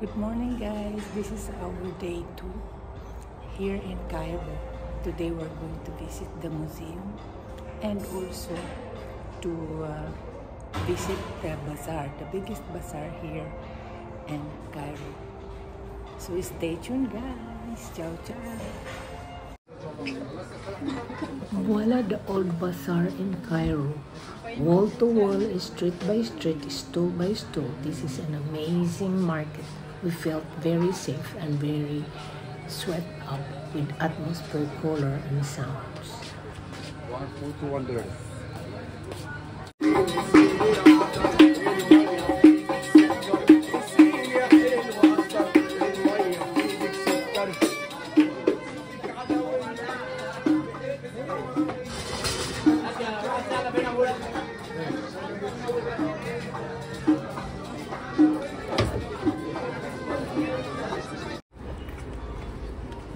Good morning, guys. This is our day 2 here in Cairo. Today we're going to visit the museum and also to visit the bazaar, the biggest bazaar here in Cairo. So stay tuned, guys. Ciao, ciao. Voila, the old bazaar in Cairo. Wall to wall, street by street, stall by stall. This is an amazing market. We felt very safe and very swept up with atmosphere, color, and sounds. One food to wonder.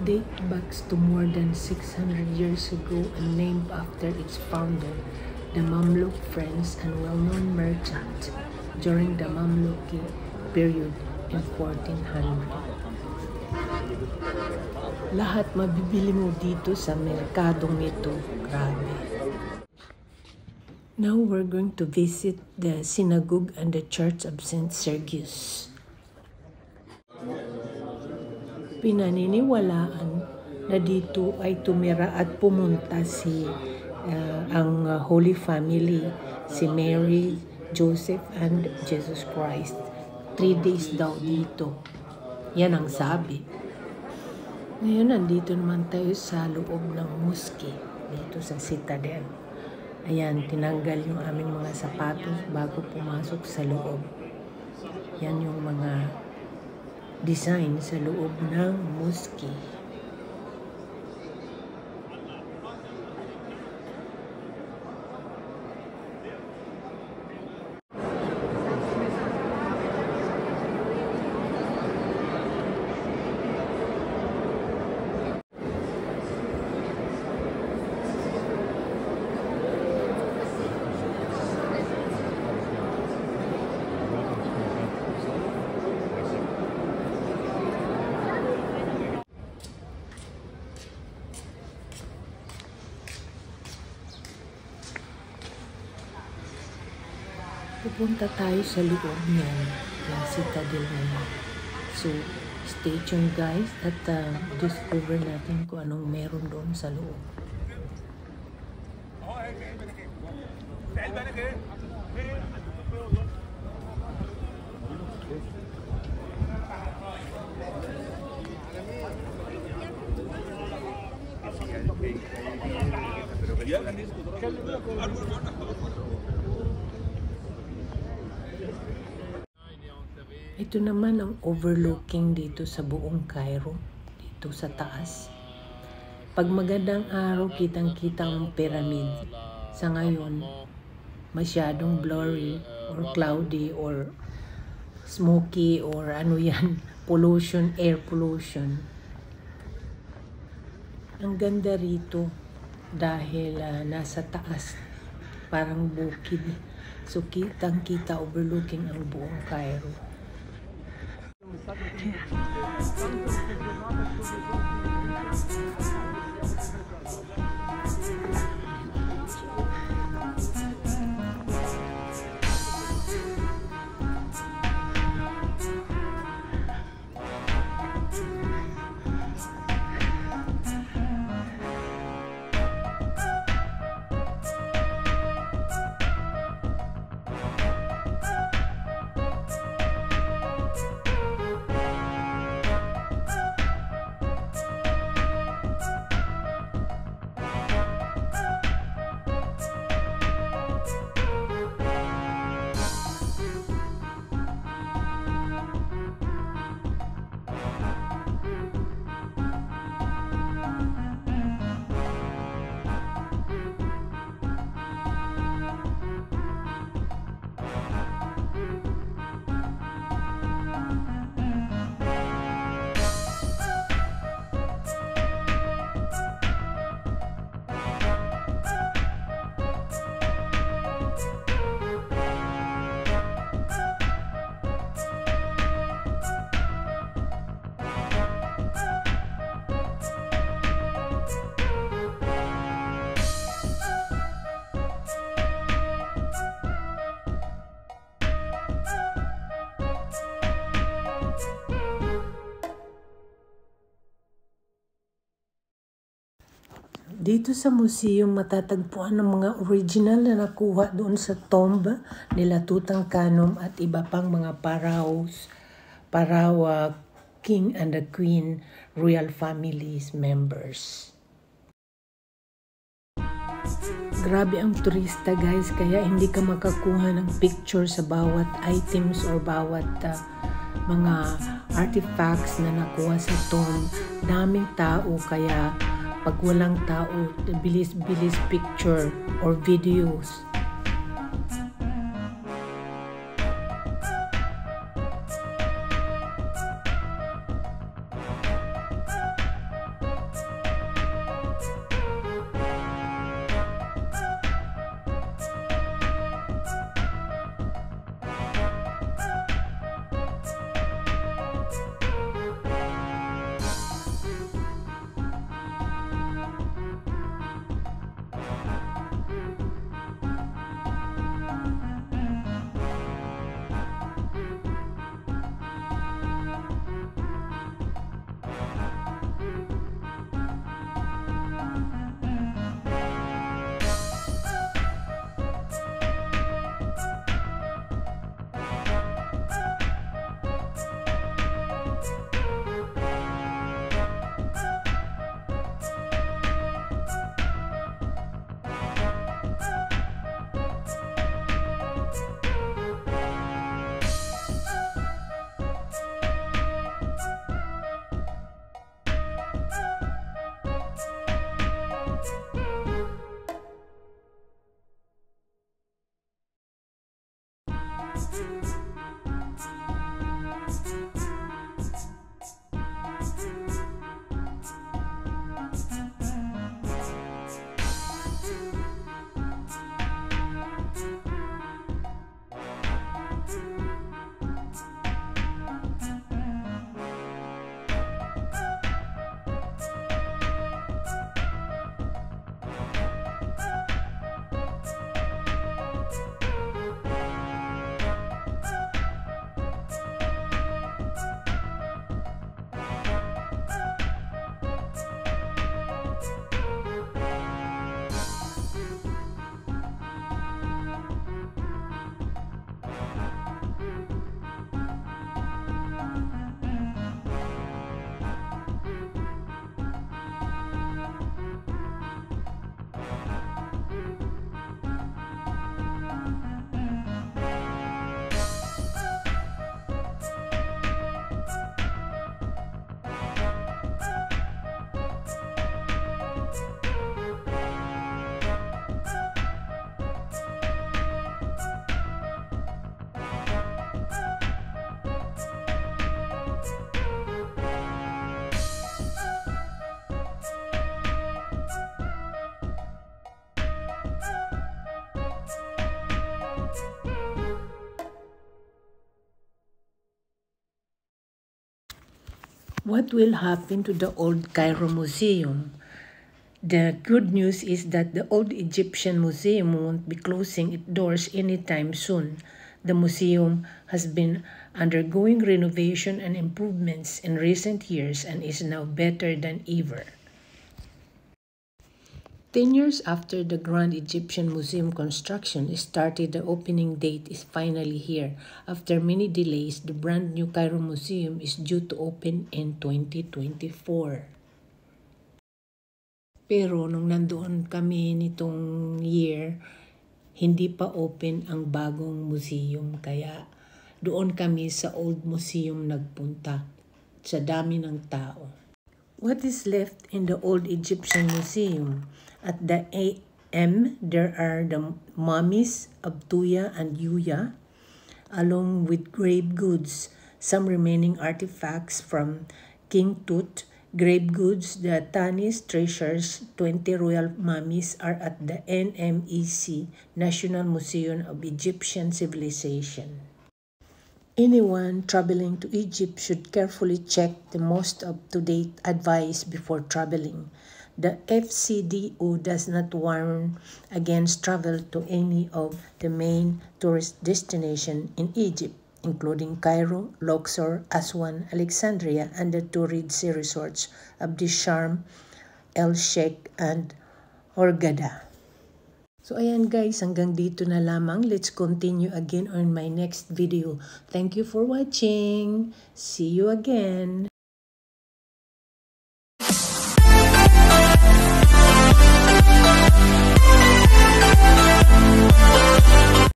Date back to more than 600 years ago and named after its founder, the Mamluk Friends and well-known merchant during the Mamluki period in 1400. Lahat mabibili mo dito sa merkadong ito. Grabe. Now we're going to visit the synagogue and the church of St. Sergius. Pinaniniwalaan na dito ay tumira at pumunta ang Holy Family, si Mary, Joseph, and Jesus Christ. 3 days daw dito. Yan ang sabi. Ngayon, nandito naman tayo sa loob ng mosque, dito sa Citadel. Ayan, tinanggal yung aming mga sapatos bago pumasok sa loob. Yan yung mga design sa loob ng mosque. Pupunta tayo sa loob niyan, yung Citadel niya. So, stay tuned, guys, at discover natin kung anong meron doon sa loob. Ito naman ang overlooking dito sa buong Cairo, dito sa taas. Pag magandang araw, kitang-kita ang pyramid. Sa ngayon, masyadong blurry or cloudy or smoky or ano yan, pollution, air pollution. Ang ganda rito dahil nasa taas, parang bukid. So kitang-kita overlooking ang buong Cairo. Dito sa museum matatagpuan ng mga original na nakuha doon sa tomb nila Tutankhamun at iba pang mga parawa, king and the queen, royal families members. Grabe ang turista guys, kaya hindi ka makakuha ng picture sa bawat items or bawat mga artifacts na nakuha sa tomb. Daming tao, kaya pag walang tao, bilis-bilis picture or videos. What will happen to the Old Cairo Museum? The good news is that the Old Egyptian Museum won't be closing its doors anytime soon. The museum has been undergoing renovation and improvements in recent years and is now better than ever. 10 years after the Grand Egyptian Museum construction started, the opening date is finally here. After many delays, the brand new Cairo Museum is due to open in 2024. Pero nung nandoon kami nitong year, hindi pa open ang bagong museum, kaya doon kami sa old museum nagpunta sa dami ng tao. What is left in the old Egyptian museum? At the AM, there are the mummies of Tuya and Yuya, along with grave goods, some remaining artifacts from King Tut, grave goods, the Tanis treasures, 20 royal mummies are at the NMEC, National Museum of Egyptian Civilization. Anyone traveling to Egypt should carefully check the most up-to-date advice before traveling. The FCDO does not warn against travel to any of the main tourist destinations in Egypt, including Cairo, Luxor, Aswan, Alexandria, and the two Red Sea resorts of the Sharm El Sheikh and Hurghada. So ayan guys, hanggang dito na lamang. Let's continue again on my next video. Thank you for watching. See you again.